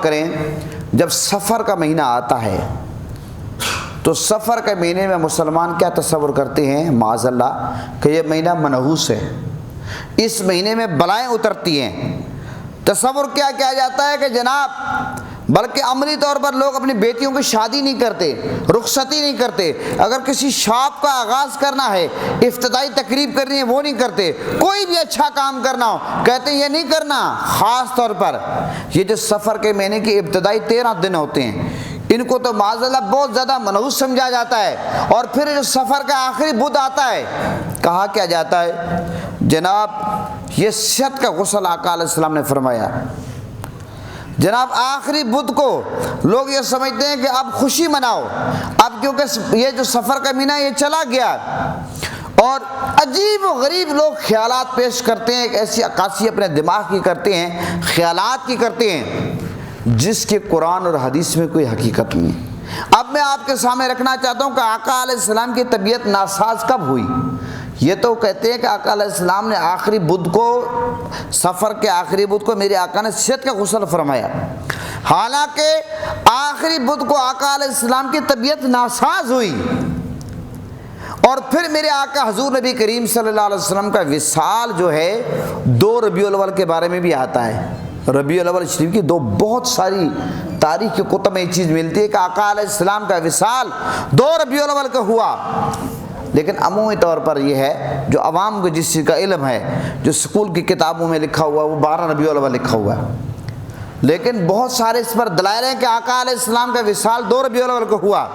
کریں، جب سفر کا مہینہ آتا ہے تو سفر کے مہینے میں مسلمان کیا تصور کرتے ہیں معاذ اللہ کہ یہ مہینہ منحوس ہے، اس مہینے میں بلائیں اترتی ہیں۔ تصور کیا کیا جاتا ہے کہ جناب بلکہ عملی طور پر لوگ اپنی بیٹیوں کی شادی نہیں کرتے، رخصتی نہیں کرتے، اگر کسی شاپ کا آغاز کرنا ہے، افتتاحی تقریب کرنی ہے وہ نہیں کرتے، کوئی بھی اچھا کام کرنا ہو کہتے ہیں یہ نہیں کرنا۔ خاص طور پر یہ جو سفر کے مہینے کی ابتدائی 13 دن ہوتے ہیں ان کو تو معاذ اللہ بہت زیادہ منحوس سمجھا جاتا ہے، اور پھر جو سفر کا آخری بدھ آتا ہے کہا کیا جاتا ہے جناب یہ صحت کا غسل آقا علیہ السلام نے فرمایا۔ جناب آخری بدھ کو لوگ یہ سمجھتے ہیں کہ اب خوشی مناؤ، اب کیونکہ یہ جو سفر کا مہینہ یہ چلا گیا، اور عجیب و غریب لوگ خیالات پیش کرتے ہیں، ایک ایسی عکاسی اپنے دماغ کی کرتے ہیں، خیالات کی کرتے ہیں جس کے قرآن اور حدیث میں کوئی حقیقت نہیں ہے۔ اب میں آپ کے سامنے رکھنا چاہتا ہوں کہ آقا علیہ السلام کی طبیعت ناساز کب ہوئی۔ یہ تو کہتے ہیں کہ آقا علیہ السلام نے آخری بدھ کو، سفر کے آخری بدھ کو میرے آقا نے صحت کا غسل فرمایا، حالانکہ آخری بدھ کو آقا علیہ السلام کی طبیعت ناساز ہوئی، اور پھر میرے آقا حضور نبی کریم صلی اللہ علیہ وسلم کا وصال جو ہے 2 ربیع الاول کے بارے میں بھی آتا ہے۔ ربیع الاول شریف کی بہت ساری تاریخ کے کتب میں یہ چیز ملتی ہے کہ آقا علیہ السلام کا وصال 2 ربیع الاول کا ہوا، لیکن عمومی طور پر یہ ہے جو عوام کو جس چیز کا علم ہے، جو اسکول کی کتابوں میں لکھا ہوا وہ 12 ربیع الاول لکھا ہوا ہے، لیکن بہت سارے اس پر دلائل ہیں کہ آقا علیہ السلام کا وصال 2 ربیع الاول کو ہوا۔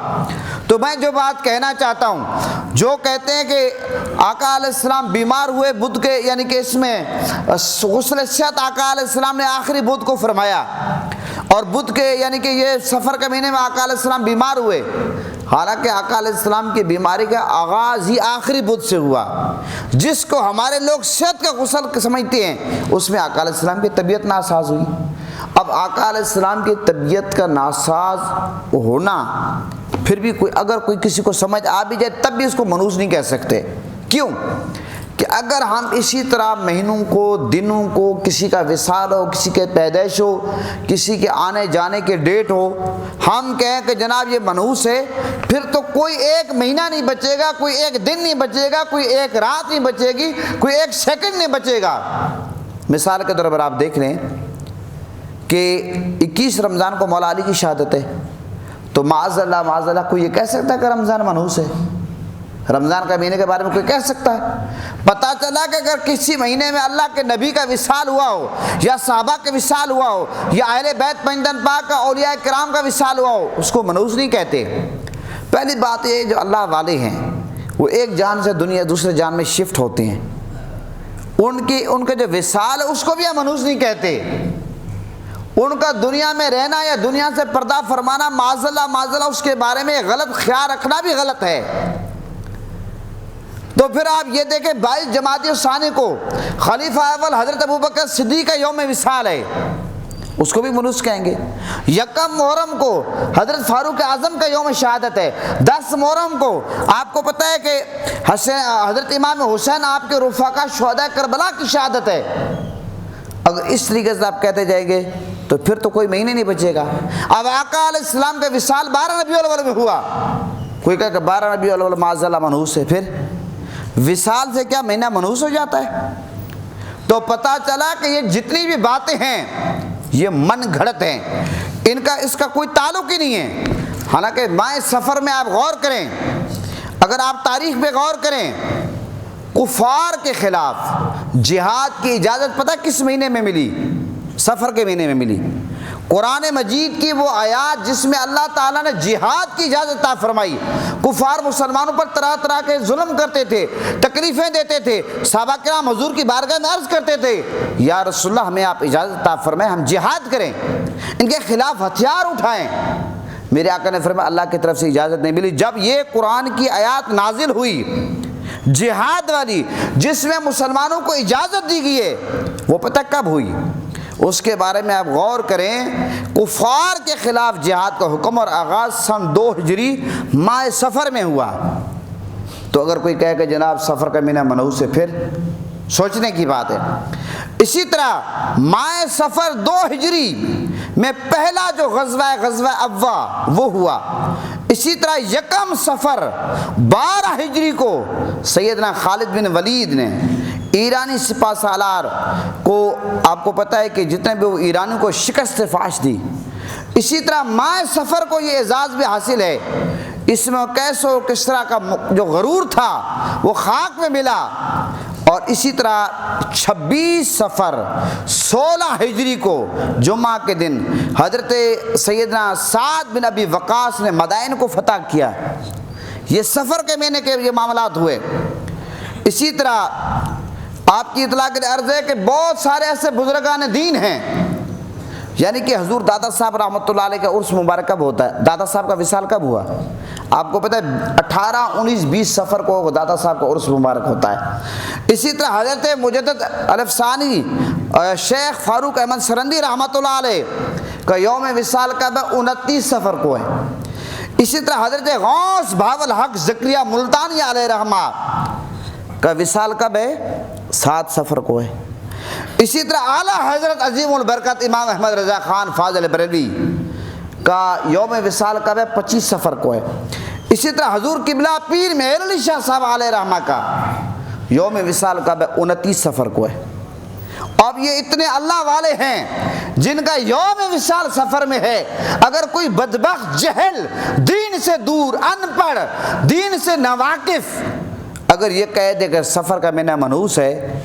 تو میں جو بات کہنا چاہتا ہوں، جو کہتے ہیں کہ آقا علیہ السلام بیمار ہوئے بدھ کے، یعنی کہ اس میں غسل صحت آقا علیہ السلام نے آخری بدھ کو فرمایا، اور بدھ کے یعنی کہ یہ سفر کے مہینے میں آقا علیہ السلام بیمار ہوئے، حالانکہ آقا علیہ السلام کی بیماری کا آغاز ہی آخری بدھ سے ہوا، جس کو ہمارے لوگ صحت کا غسل سمجھتے ہیں، اس میں آقا علیہ السلام کی طبیعت ناساز ہوئی۔ اب آقا علیہ السلام کی طبیعت کا ناساز ہونا پھر بھی اگر کوئی کسی کو سمجھ آ بھی جائے تب بھی اس کو منحوس نہیں کہہ سکتے۔ کیوں کہ اگر ہم اسی طرح مہینوں کو، دنوں کو، کسی کا وصال ہو، کسی کے پیدائش ہو، کسی کے آنے جانے کے ڈیٹ ہو، ہم کہیں کہ جناب یہ منحوس ہے، پھر تو کوئی ایک مہینہ نہیں بچے گا، کوئی ایک دن نہیں بچے گا، کوئی ایک رات نہیں بچے گی، کوئی ایک سیکنڈ نہیں بچے گا۔ مثال کے طور پر آپ دیکھ لیں کہ 21 رمضان کو مولا علی کی شہادت ہے، تو معاذ اللہ کوئی یہ کہہ سکتا ہے کہ رمضان منحوس ہے؟ رمضان کا مہینے کے بارے میں کوئی کہہ سکتا ہے؟ پتہ چلا کہ اگر کسی مہینے میں اللہ کے نبی کا وصال ہوا ہو، یا صحابہ کا وصال ہوا ہو، یا اہل بیت پنجتن پاک کا، اولیاء کرام کا وصال ہوا ہو، اس کو منحوس نہیں کہتے۔ پہلی بات یہ جو اللہ والے ہیں وہ ایک جان سے دوسرے جان میں شفٹ ہوتے ہیں، ان کا جو وصال ہے اس کو بھی ہم منحوس نہیں کہتے۔ ان کا دنیا میں رہنا یا دنیا سے پردہ فرمانا معاذ اللہ اس کے بارے میں غلط خیال رکھنا بھی غلط ہے۔ تو پھر آپ یہ دیکھیں 22 جمادی الثانی کو خلیفہ اول حضرت ابوبکر صدیق کا یوم وصال ہے، اس کو بھی منحوس کہیں گے۔ 1 محرم کو حضرت فاروق اعظم کا یوم شہادت ہے۔ 10 محرم کو آپ کو پتہ ہے کہ حضرت امام حسین آپ کے رفقا شہداء کربلا کی شہادت ہے۔ اگر اس طریقے سے آپ کہتے جائیں گے تو پھر تو کوئی مہینے نہیں بچے گا۔ اب آقا علیہ السلام کا وصال 12 ربیع الاول میں ہوا، کوئی کہے کہ 12 ربیع الاول معاذ اللہ منحوس ہے، پھر وصال سے کیا مہینہ منحوس ہو جاتا ہے؟ تو پتہ چلا کہ یہ جتنی بھی باتیں ہیں یہ من گھڑت ہیں، اس کا کوئی تعلق ہی نہیں ہے۔ حالانکہ ماہ سفر میں آپ غور کریں، اگر آپ تاریخ پہ غور کریں، کفار کے خلاف جہاد کی اجازت پتہ کس مہینے میں ملی؟ سفر کے مہینے میں ملی۔ قرآن مجید کی وہ آیات جس میں اللہ تعالیٰ نے جہاد کی اجازت عطا فرمائی، کفار مسلمانوں پر طرح طرح کے ظلم کرتے تھے، تکلیفیں دیتے تھے، صحابہ کرام حضور کی بارگاہ میں عرض کرتے تھے یا رسول اللہ ہمیں آپ اجازت عطا فرمائیں ہم جہاد کریں، ان کے خلاف ہتھیار اٹھائیں۔ میرے آقا نے فرمایا اللہ کی طرف سے اجازت نہیں ملی۔ جب یہ قرآن کی آیات نازل ہوئی جہاد والی جس میں مسلمانوں کو اجازت دی گئی ہے، وہ پتہ کب ہوئی؟ اس کے بارے میں آپ غور کریں، کفار کے خلاف جہاد کا حکم اور آغاز سن 2 ہجری ماہ سفر میں ہوا۔ تو اگر کوئی کہے کہ جناب سفر کا مہینہ منحوس ہے، پھر سوچنے کی بات ہے۔ اسی طرح ماہ سفر 2 ہجری میں پہلا جو غزوہ ابوا وہ ہوا۔ اسی طرح یکم صفر 12 ہجری کو سیدنا خالد بن ولید نے ایرانی سپہ سالار کو، آپ کو پتہ ہے کہ جتنے بھی وہ ایرانیوں کو شکست فاش دی۔ اسی طرح ماہ صفر کو یہ اعزاز بھی حاصل ہے، اس میں قیس و کسریٰ کا جو غرور تھا وہ خاک میں ملا۔ اور اسی طرح 26 صفر 16 ہجری کو جمعہ کے دن حضرت سیدنا سعد بن ابی وقاص نے مدائن کو فتح کیا۔ یہ صفر کے مہینے کے یہ معاملات ہوئے۔ اسی طرح آپ کی اطلاع کے لیے عرض ہے کہ بہت سارے ایسے بزرگان دین ہیں، یعنی کہ حضور دادا صاحب رحمۃ اللہ علیہ کا عرس مبارک کب ہوتا ہے؟ دادا صاحب کا وصال کب ہوا؟ آپ کو پتہ ہے 18، 19، 20 صفر کو دادا صاحب کا عرس مبارک ہوتا ہے۔ اسی طرح حضرت مجدد الف ثانی شیخ فاروق احمد سرندی رحمۃ اللہ علیہ کا یوم وصال کب ہے؟ 29 صفر کو ہے۔ اسی طرح حضرت غوث بہاول حق زکریا ملتانی علیہ رحمہ کا وصال کب ہے؟ 7 صفر کو ہے۔ اسی طرح اعلیٰ حضرت عظیم البرکت امام احمد رضا خان فاضل بریلوی کا یوم وصال کب ہے؟ 25 صفر کو ہے۔ اسی طرح حضور قبلہ پیر مہر علی شاہ صاحب علیہ رحمہ کا یوم وصال کب ہے؟ 29 صفر کو ہے۔ اب یہ اتنے اللہ والے ہیں جن کا یوم وصال سفر میں ہے۔ اگر کوئی بدبخت جہل، دین سے دور، ان پڑھ، دین سے ناواقف اگر یہ کہہ دے کہ سفر کا مہینہ منحوس ہے،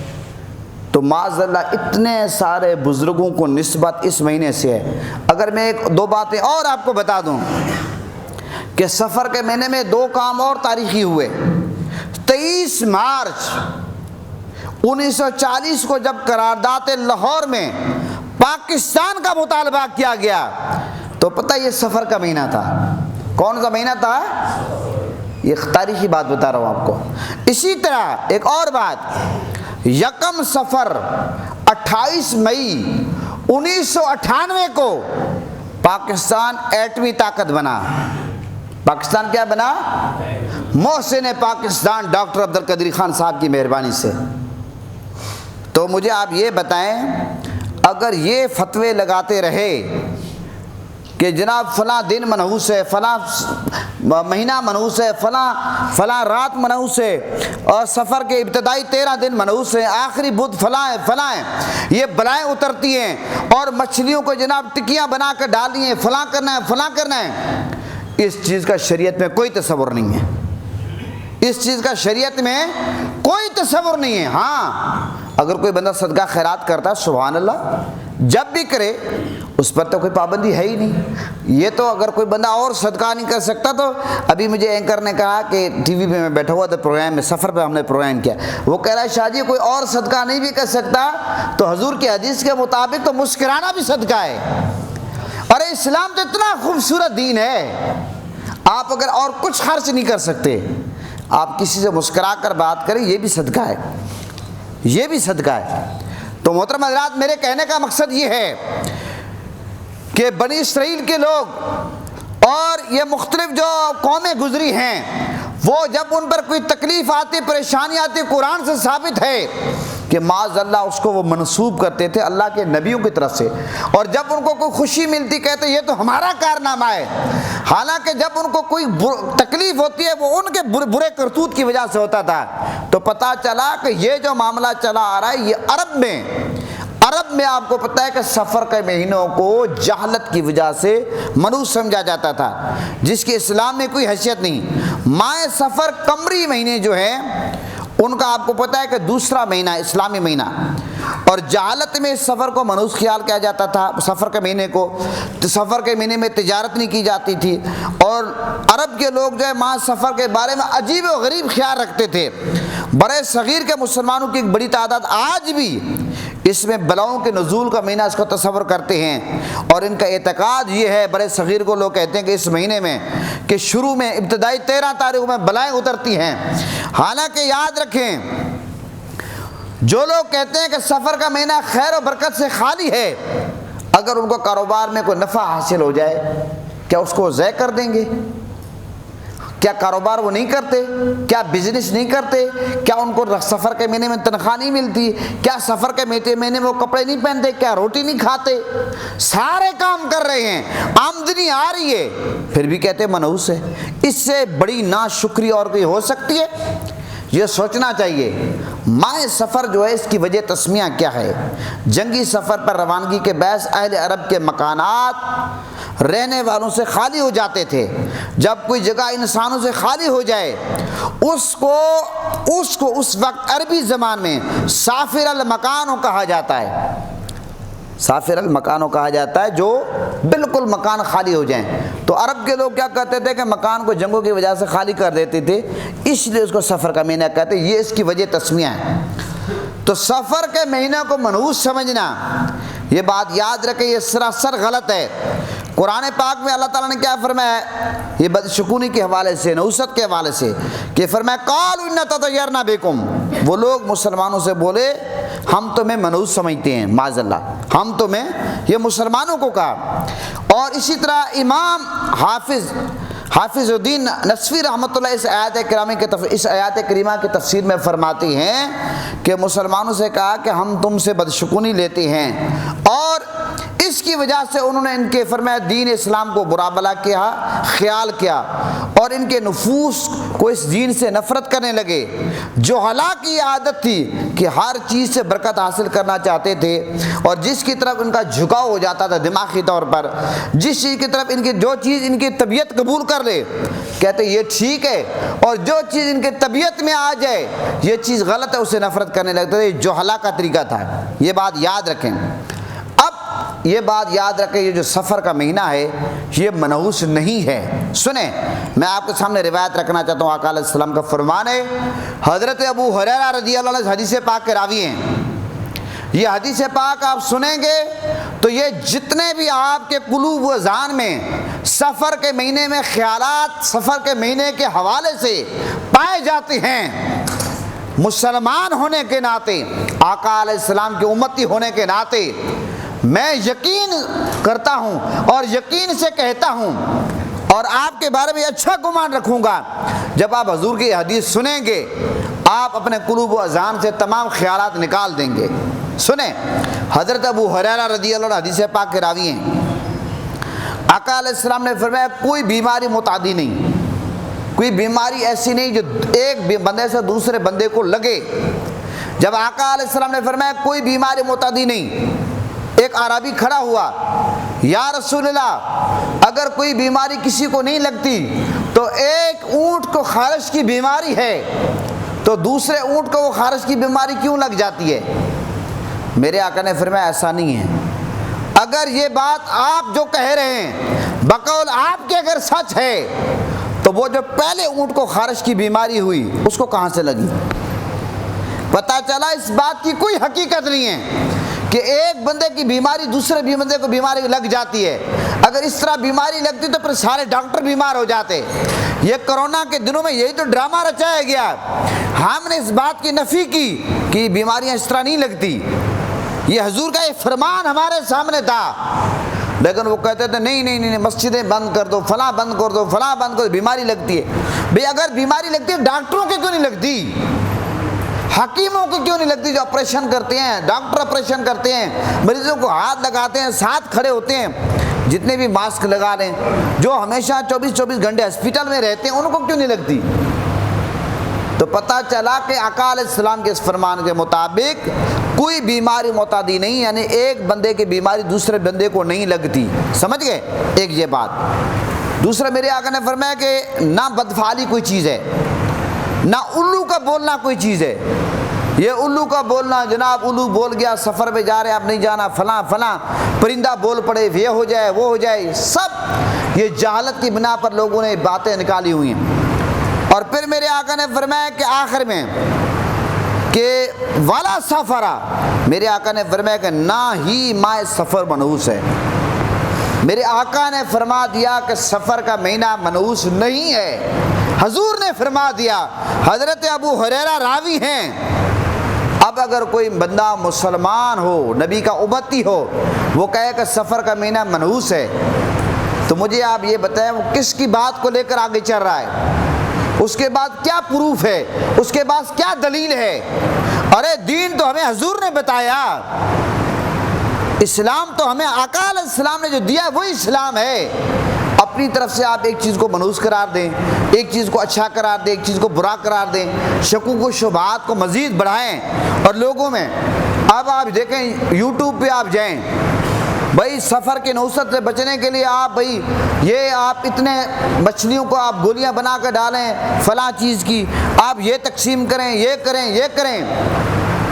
تو معاذ اللہ اتنے سارے بزرگوں کو نسبت اس مہینے سے ہے۔ اگر میں 2 باتیں اور آپ کو بتا دوں کہ سفر کے مہینے میں 2 کام اور تاریخی ہوئے۔ 23 مارچ 1940 کو جب قرارداد لاہور میں پاکستان کا مطالبہ کیا گیا تو پتہ یہ سفر کا مہینہ تھا۔ کون سا مہینہ تھا؟ یہ تاریخی بات بتا رہا ہوں آپ کو۔ اسی طرح ایک اور بات، یکم صفر 28 مئی 1998 کو پاکستان ایٹمی طاقت بنا۔ پاکستان کیا بنا؟ محسن پاکستان ڈاکٹر عبدالقادر خان صاحب کی مہربانی سے۔ تو مجھے آپ یہ بتائیں، اگر یہ فتوے لگاتے رہے کہ جناب فلاں دن منحوس ہے، فلاں مہینہ منحوس ہے، فلاں رات منحوس ہے، اور سفر کے ابتدائی 13 دن منحوس ہیں، آخری بدھ فلاں ہیں، یہ بلائیں اترتی ہیں، اور مچھلیوں کو جناب ٹکیاں بنا کر ڈالی ہیں، فلاں کرنا ہے، اس چیز کا شریعت میں کوئی تصور نہیں ہے۔ اس چیز کا شریعت میں کوئی تصور نہیں ہے۔ ہاں اگر کوئی بندہ صدقہ خیرات کرتا ہے سبحان اللہ، جب بھی کرے، اس پر تو کوئی پابندی ہے ہی نہیں۔ یہ تو اگر کوئی بندہ اور صدقہ نہیں کر سکتا، تو ابھی مجھے اینکر نے کہا کہ ٹی وی پہ میں بیٹھا ہوا تھا پروگرام میں، سفر پہ ہم نے پروگرام کیا، وہ کہہ رہا ہے شاہ جی کوئی اور صدقہ نہیں بھی کر سکتا تو حضور کی حدیث کے مطابق تو مسکرانا بھی صدقہ ہے۔ ارے اسلام تو اتنا خوبصورت دین ہے، آپ اگر اور کچھ خرچ نہیں کر سکتے، آپ کسی سے مسکرا کر بات کریں، یہ بھی صدقہ ہے، یہ بھی صدقہ ہے۔ تو محترم حضرات، میرے کہنے کا مقصد یہ ہے کہ بنی اسرائیل کے لوگ اور یہ مختلف جو قومیں گزری ہیں، وہ جب ان پر کوئی تکلیف آتی، پریشانی آتی، قرآن سے ثابت ہے کہ معاذ اللہ اس کو وہ منسوب کرتے تھے اللہ کے نبیوں کی طرف سے، اور جب ان کو کوئی خوشی ملتی کہتے یہ تو ہمارا کارنامہ ہے، حالانکہ جب ان کو کوئی تکلیف ہوتی ہے وہ ان کے برے کرتوت کی وجہ سے ہوتا تھا۔ تو پتہ چلا کہ یہ جو معاملہ چلا آ رہا ہے یہ عرب میں آپ کو پتہ ہے کہ سفر کے مہینوں کو جہالت کی وجہ سے منحوس سمجھا جاتا تھا، جس کی اسلام میں کوئی حیثیت نہیں۔ ماہ سفر قمری مہینے جو ہیں ان کا آپ کو پتہ ہے کہ دوسرا مہینہ اسلامی مہینہ، اور جہالت میں اس سفر کو منحوس خیال کیا جاتا تھا۔ سفر کے مہینے کو، سفر کے مہینے میں تجارت نہیں کی جاتی تھی، اور عرب کے لوگ جو ہے ماہ سفر کے بارے میں عجیب و غریب خیال رکھتے تھے۔ برے صغیر کے مسلمانوں کی ایک بڑی تعداد آج بھی اس میں بلاؤں کے نزول کا مہینہ اس کو تصور کرتے ہیں، اور ان کا اعتقاد یہ ہے، برے صغیر کو لوگ کہتے ہیں کہ اس مہینے میں کہ شروع میں ابتدائی 13 تاریخ میں بلائیں اترتی ہیں۔ حالانکہ یاد رکھیں، جو لوگ کہتے ہیں کہ سفر کا مہینہ خیر و برکت سے خالی ہے، اگر ان کو کاروبار میں کوئی نفع حاصل ہو جائے کیا اس کو ضائع کر دیں گے؟ کیا کاروبار وہ نہیں کرتے؟ کیا بزنس نہیں کرتے؟ کیا ان کو سفر کے مہینے میں تنخواہ نہیں ملتی؟ کیا سفر کے مہینے میں وہ کپڑے نہیں پہنتے؟ کیا روٹی نہیں کھاتے؟ سارے کام کر رہے ہیں، آمدنی آ رہی ہے، پھر بھی کہتے منحوس ہے۔ اس سے بڑی ناشکری اور کوئی ہو سکتی ہے؟ یہ سوچنا چاہیے۔ مائع سفر جو ہے اس کی وجہ تسمیہ کیا ہے؟ جنگی سفر پر روانگی کے باعث اہل عرب کے مکانات رہنے والوں سے خالی ہو جاتے تھے۔ جب کوئی جگہ انسانوں سے خالی ہو جائے اس کو اس وقت عربی زبان میں سافر المکانوں کہا جاتا ہے۔ سافر المکانوں کہا جاتا ہے جو بالکل مکان خالی ہو جائیں۔ تو عرب کے لوگ کیا کہتے تھے کہ مکان کو جنگوں کی وجہ سے خالی کر دیتے تھے، اس لیے اس کو سفر کا مہینہ کہتے ہیں۔ یہ اس کی وجہ تسمیہ ہے۔ تو سفر کے مہینہ کو منحوس سمجھنا، یہ بات یاد رکھیں، یہ سراسر غلط ہے۔ قرآن پاک میں اللہ تعالیٰ نے کیا فرمایا ہے؟ یہ بدشکونی کے حوالے سے، نحوست کے حوالے سے، کہ فرمایا قالوا انا تطیرنا بکم، وہ لوگ مسلمانوں سے بولے ہم تمہیں منحوس سمجھتے ہیں، معاذ اللہ، ہم تمہیں، یہ مسلمانوں کو کہا۔ اور اسی طرح امام حافظ الدین نصفی رحمۃ اللہ اس آیات کریمہ کی تفسیر میں فرماتے ہیں کہ مسلمانوں سے کہا کہ ہم تم سے بدشکونی لیتے ہیں، اور اس کی وجہ سے انہوں نے ان کے فرمایا دین اسلام کو برا بلا کیا، خیال کیا، اور ان کے نفوس کو اس دین سے نفرت کرنے لگے۔ جو کی عادت تھی کہ ہر چیز سے برکت حاصل کرنا چاہتے تھے، اور جس کی طرف ان کا جھکاؤ ہو جاتا تھا دماغی طور پر، جس چیز کی طرف ان کی جو چیز ان کی طبیعت قبول کر لے کہتے یہ ٹھیک ہے، اور جو چیز ان کے طبیعت میں آ جائے یہ چیز غلط ہے اسے نفرت کرنے لگتے تھے۔ جوہلا کا طریقہ تھا، یہ بات یاد رکھیں۔ اب یہ بات یاد رکھیں، یہ جو سفر کا مہینہ ہے یہ منحوس نہیں ہے۔ سنیں، میں آپ کے سامنے روایت رکھنا چاہتا ہوں، آقا علیہ السلام کا فرمان ہے، حضرت ابو ہریرہ رضی اللہ عنہ حدیث پاک کے راوی ہیں۔ یہ حدیث پاک آپ سنیں گے تو یہ جتنے بھی آپ کے قلوب و ذہن میں سفر کے مہینے میں خیالات سفر کے مہینے کے حوالے سے پائے جاتے ہیں، مسلمان ہونے کے ناطے، آقا علیہ السلام کی امتی ہونے کے ناطے میں یقین کرتا ہوں اور یقین سے کہتا ہوں اور آپ کے بارے میں اچھا گمان رکھوں گا، جب آپ حضور کی حدیث سنیں گے آپ اپنے قلوب و اذہان سے تمام خیالات نکال دیں گے۔ سنیں، حضرت ابو ہریرہ رضی اللہ عنہ حدیث پاک کے راوی ہیں، آقا علیہ السلام نے فرمایا کوئی بیماری متعدی نہیں، کوئی بیماری ایسی نہیں جو ایک بندے سے دوسرے بندے کو لگے۔ جب آقا علیہ السلام نے فرمایا کوئی بیماری متعدی نہیں، ایک اعرابی کھڑا ہوا، یا رسول اللہ اگر کوئی بیماری کسی کو نہیں لگتی تو ایک اونٹ کو خارش کی بیماری ہے تو دوسرے اونٹ کو وہ خارش کی بیماری کیوں لگ جاتی ہے؟ میرے آقا نے فرمایا ایسا نہیں ہے، اگر یہ بات آپ جو کہہ رہے ہیں بقول آپ کے اگر سچ ہے تو وہ جو پہلے اونٹ کو خارش کی بیماری ہوئی اس کو کہاں سے لگی؟ پتہ چلا اس بات کی کوئی حقیقت نہیں ہے کہ ایک بندے کی بیماری دوسرے بندے کو بیماری لگ جاتی ہے۔ اگر اس طرح بیماری لگتی تو پھر سارے ڈاکٹر بیمار ہو جاتے۔ یہ کرونا کے دنوں میں یہی تو ڈرامہ رچایا گیا، ہم نے اس بات کی نفی کی کہ بیماریاں اس طرح نہیں لگتی، یہ حضور کا ایک فرمان ہمارے سامنے تھا، لیکن وہ کہتے تھے نہیں مسجدیں بند کر دو، فلاں بند کر دو، فلاں بند کر دو، بیماری لگتی ہے۔ بھئی اگر بیماری لگتی ہے ڈاکٹروں کے کیوں نہیں لگتی؟ حکیموں کو کیوں نہیں لگتی جو آپریشن کرتے ہیں؟ ڈاکٹر آپریشن کرتے ہیں، مریضوں کو ہاتھ لگاتے ہیں، ساتھ کھڑے ہوتے ہیں، جتنے بھی ماسک لگا لیں، جو ہمیشہ 24 گھنٹے ہسپیٹل میں رہتے ہیں ان کو کیوں نہیں لگتی؟ تو پتہ چلا کہ آقا علیہ السلام کے اس فرمان کے مطابق کوئی بیماری معتادی نہیں، یعنی ایک بندے کی بیماری دوسرے بندے کو نہیں لگتی۔ سمجھ گئے؟ ایک یہ بات۔ دوسرا میرے آقا نے فرمایا کہ نہ بدفعالی کوئی چیز ہے، نہ الو کا بولنا کوئی چیز ہے۔ یہ الو کا بولنا، جناب الو بول گیا، سفر میں جا رہے ہیں آپ نہیں جانا، فلاں پرندہ بول پڑے، یہ ہو جائے وہ ہو جائے، سب یہ جہالت کی بنا پر لوگوں نے باتیں نکالی ہوئی ہیں۔ اور پھر میرے آقا نے فرمایا کہ آخر میں کہ والا سفرا، میرے آقا نے فرمایا کہ نہ ہی مائع سفر منحوس ہے۔ میرے آقا نے فرما دیا کہ سفر کا مہینہ منحوس نہیں ہے، حضور نے فرما دیا، حضرت ابو ہریرہ راوی ہیں۔ اب اگر کوئی بندہ مسلمان ہو، نبی کا امتی ہو، وہ کہے کہ سفر کا مہینہ منحوس ہے، تو مجھے آپ یہ بتائیں وہ کس کی بات کو لے کر آگے چل رہا ہے؟ اس کے بعد کیا پروف ہے، اس کے بعد کیا دلیل ہے؟ ارے دین تو ہمیں حضور نے بتایا، اسلام تو ہمیں آقا علیہ السلام نے جو دیا وہی اسلام ہے۔ اپنی طرف سے آپ ایک چیز کو منحوس قرار دیں، ایک چیز کو اچھا قرار دیں، ایک چیز کو برا قرار دیں، شکوک و شبہات کو مزید بڑھائیں، اور لوگوں میں اب آپ دیکھیں یوٹیوب پہ آپ جائیں، بھائی سفر کے نوست سے بچنے کے لیے آپ بھائی یہ آپ اتنے مچھلیوں کو آپ گولیاں بنا کر ڈالیں فلاں چیز کی، آپ یہ تقسیم کریں، یہ کریں، یہ کریں۔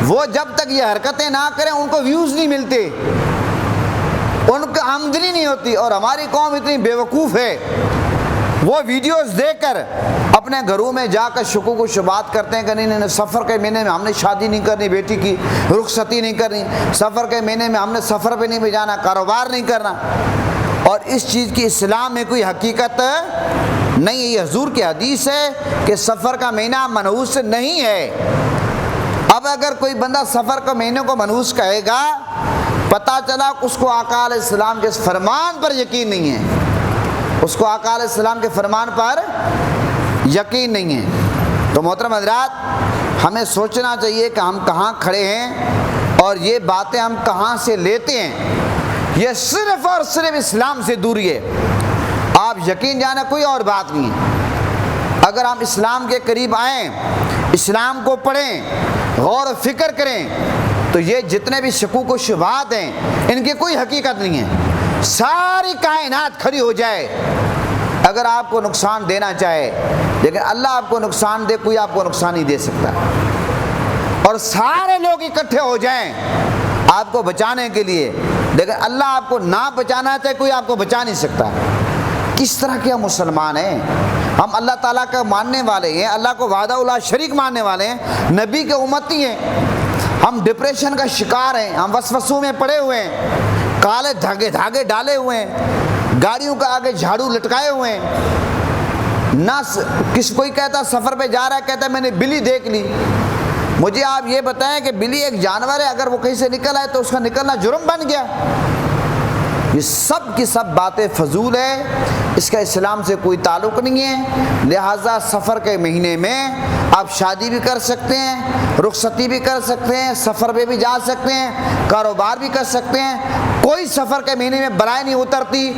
وہ جب تک یہ حرکتیں نہ کریں ان کو ویوز نہیں ملتے، ان کو آمدنی نہیں ہوتی۔ اور ہماری قوم اتنی بیوقوف ہے، وہ ویڈیوز دیکھ کر اپنے گھروں میں جا کر شکوک و شبہات کرتے ہیں کہ نہیں سفر کے مہینے میں ہم نے شادی نہیں کرنی، بیٹی کی رخصتی نہیں کرنی، سفر کے مہینے میں ہم نے سفر پہ نہیں بھی جانا، کاروبار نہیں کرنا۔ اور اس چیز کی اسلام میں کوئی حقیقت نہیں ہے۔ یہ حضور کی حدیث ہے کہ سفر کا مہینہ منحوس نہیں ہے۔ اب اگر کوئی بندہ سفر کے مہینے کو منحوس کہے گا، پتہ چلا اس کو آقا علیہ السلام کے فرمان پر یقین نہیں ہے، اس کو آقا علیہ السلام کے فرمان پر یقین نہیں ہے۔ تو محترم حضرات، ہمیں سوچنا چاہیے کہ ہم کہاں کھڑے ہیں اور یہ باتیں ہم کہاں سے لیتے ہیں۔ یہ صرف اور صرف اسلام سے دوری ہے۔ آپ یقین جانا کوئی اور بات نہیں ہے۔ اگر ہم اسلام کے قریب آئیں، اسلام کو پڑھیں، غور و فکر کریں، تو یہ جتنے بھی شکوک و شبہات ہیں ان کی کوئی حقیقت نہیں ہے۔ ساری کائنات کھڑی ہو جائے اگر آپ کو نقصان دینا چاہے، لیکن اللہ آپ کو نقصان دے، کوئی آپ کو نقصان نہیں دے سکتا۔ اور سارے لوگ اکٹھے ہو جائیں آپ کو بچانے کے لیے، لیکن اللہ آپ کو نہ بچانا چاہے، کوئی آپ کو بچا نہیں سکتا۔ کس طرح کے ہم مسلمان ہیں؟ ہم اللہ تعالیٰ کا ماننے والے ہیں، اللہ کو وحدہ لا شریک ماننے والے ہیں، نبی کے امتی ہیں۔ ہم ڈپریشن کا شکار ہیں، ہم وسوسوں میں پڑے ہوئے ہیں، کالے دھاگے ڈالے ہوئے ہیں، گاڑیوں کا آگے جھاڑو لٹکائے ہوئے ہیں۔ نہ کوئی کہتا سفر پہ جا رہا ہے، کہتا ہے میں نے بلی دیکھ لی۔ مجھے آپ یہ بتائیں کہ بلی ایک جانور ہے، اگر وہ کہیں سے نکل آئے تو اس کا نکلنا جرم بن گیا؟ یہ سب کی سب باتیں فضول ہے، اس کا اسلام سے کوئی تعلق نہیں ہے۔ لہٰذا سفر کے مہینے میں آپ شادی بھی کر سکتے ہیں، رخصتی بھی کر سکتے ہیں، سفر پہ بھی جا سکتے ہیں، کاروبار بھی کر سکتے ہیں۔ کوئی سفر کے مہینے میں بلائیں نہیں اترتی۔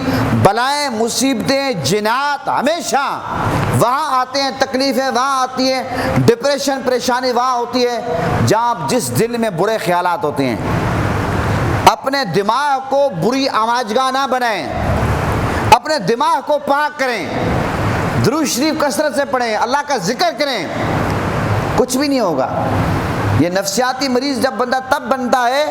بلائیں، مصیبتیں، جنات ہمیشہ وہاں آتے ہیں، تکلیفیں وہاں آتی ہیں، ڈپریشن پریشانی وہاں ہوتی ہے جہاں جس دل میں برے خیالات ہوتے ہیں۔ اپنے دماغ کو بری آماجگاہ نہ بنائیں، اپنے دماغ کو پاک کریں، درود شریف کثرت سے پڑھیں، اللہ کا ذکر کریں، کچھ بھی نہیں ہوگا۔ یہ نفسیاتی مریض جب بندہ تب بنتا ہے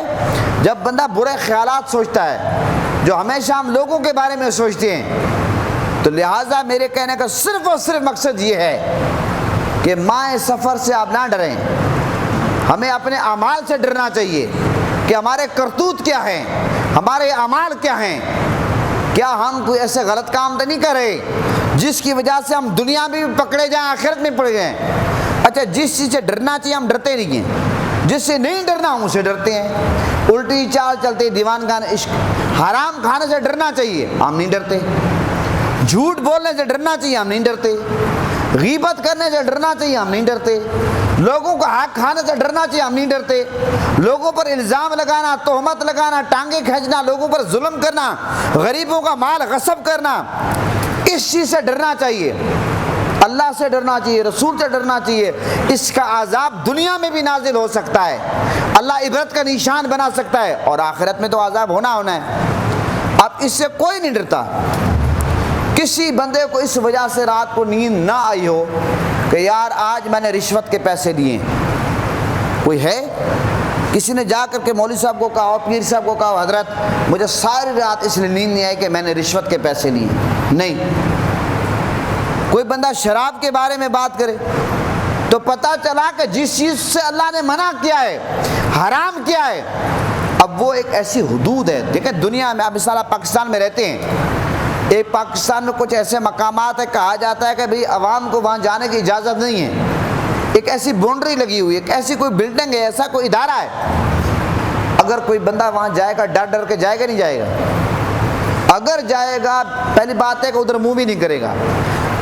جب بندہ برے خیالات سوچتا ہے، جو ہمیشہ ہم لوگوں کے بارے میں سوچتے ہیں۔ تو لہٰذا میرے کہنے کا صرف اور صرف مقصد یہ ہے کہ ماہ سفر سے آپ نہ ڈریں، ہمیں اپنے اعمال سے ڈرنا چاہیے کہ ہمارے کرتوت کیا ہیں، ہمارے اعمال کیا ہیں، کیا ہم کوئی ایسے غلط کام تو نہیں کر رہے جس کی وجہ سے ہم دنیا میں بھی پکڑے جائیں، آخرت میں پڑ جائیں۔ اچھا، جس چیز سے ڈرنا چاہیے ہم ڈرتے نہیں ہیں، جس سے نہیں ڈرنا ہم اسے ڈرتے ہیں۔ الٹی چال چلتے، دیوان گانے، عشق، حرام کھانے سے ڈرنا چاہیے، ہم نہیں ڈرتے۔ جھوٹ بولنے سے ڈرنا چاہیے، ہم نہیں ڈرتے۔ غیبت کرنے سے ڈرنا چاہیے، ہم نہیں ڈرتے۔ لوگوں کو حق کھانے سے ڈرنا چاہیے، ہم نہیں ڈرتے۔ لوگوں پر الزام لگانا، تہمت لگانا، ٹانگیں کھینچنا، لوگوں پر ظلم کرنا، غریبوں کا مال غصب کرنا، اس چیز سے ڈرنا چاہیے۔ اللہ سے ڈرنا چاہیے، رسول سے ڈرنا چاہیے۔ اس کا عذاب دنیا میں بھی نازل ہو سکتا ہے، اللہ عبرت کا نشان بنا سکتا ہے، اور آخرت میں تو عذاب ہونا ہے۔ اب اس سے کوئی نہیں ڈرتا۔ کسی بندے کو اس وجہ سے رات کو نیند نہ آئی ہو کہ یار آج میں نے رشوت کے پیسے دیے، کوئی ہے؟ کسی نے جا کر کے مولوی صاحب کو کہا، پیر صاحب کو کہا حضرت مجھے ساری رات اس لیے نیند نہیں آئی کہ میں نے رشوت کے پیسے لیے؟ نہیں۔ کوئی بندہ شراب کے بارے میں بات کرے تو پتہ چلا کہ جس چیز سے اللہ نے منع کیا ہے، حرام کیا ہے، اب وہ ایک ایسی حدود ہے۔ دیکھیں دنیا میں، اب مثلا پاکستان میں رہتے ہیں، ایک پاکستان میں کچھ ایسے مقامات ہے، کہا جاتا ہے کہ بھئی عوام کو وہاں جانے کی اجازت نہیں ہے۔ ایک ایسی باؤنڈری لگی ہوئی ہے، ایک ایسی کوئی بلڈنگ ہے، ایسا کوئی ادارہ ہے، اگر کوئی بندہ وہاں جائے گا ڈر ڈر کے جائے گا نہیں جائے گا؟ اگر جائے گا، پہلی بات ہے کہ ادھر منہ بھی نہیں کرے گا۔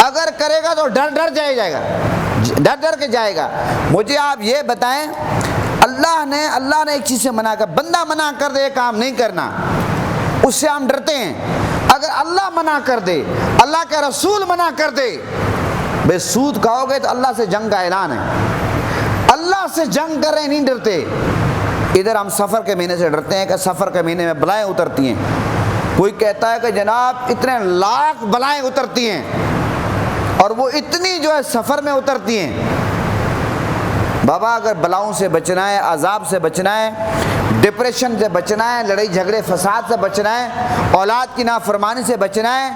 اگر کرے گا تو ڈر جائے گا، ڈر کے جائے گا۔ مجھے آپ یہ بتائیں، اللہ نے ایک چیز سے منع کر، بندہ منع کر دے کام نہیں کرنا، اس سے ہم ڈرتے ہیں۔ اگر اللہ منع کر دے، اللہ کے رسول منع کر دے، بے سود کھاؤ گے تو اللہ سے جنگ کا اعلان ہے، اللہ سے جنگ کر رہے نہیں ڈرتے۔ ادھر ہم سفر کے مہینے سے ڈرتے ہیں کہ سفر کے مہینے میں بلائیں اترتی ہیں۔ کوئی کہتا ہے کہ جناب اتنے لاکھ بلائیں اترتی ہیں، اور وہ اتنی جو ہے سفر میں اترتی ہیں۔ بابا اگر بلاؤں سے بچنا ہے، عذاب سے بچنا ہے، ڈپریشن سے بچنا ہے، لڑائی جھگڑے فساد سے بچنا ہے، اولاد کی نافرمانی سے بچنا ہے،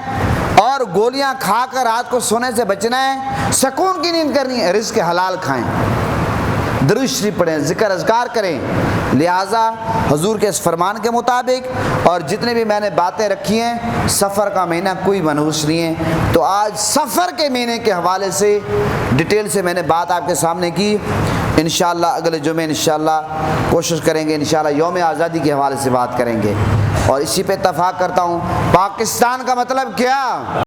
اور گولیاں کھا کر رات کو سونے سے بچنا ہے، سکون کی نیند کرنی ہے، رزق حلال کھائیں، درود شریف پڑھیں، ذکر اذکار کریں۔ لہٰذا حضور کے اس فرمان کے مطابق اور جتنے بھی میں نے باتیں رکھی ہیں، سفر کا مہینہ کوئی منحوس نہیں ہے۔ تو آج سفر کے مہینے کے حوالے سے ڈیٹیل سے میں نے بات آپ کے سامنے کی۔ انشاءاللہ اگلے جمعے انشاءاللہ کوشش کریں گے، انشاءاللہ یوم آزادی کے حوالے سے بات کریں گے، اور اسی پہ اتفاق کرتا ہوں۔ پاکستان کا مطلب کیا؟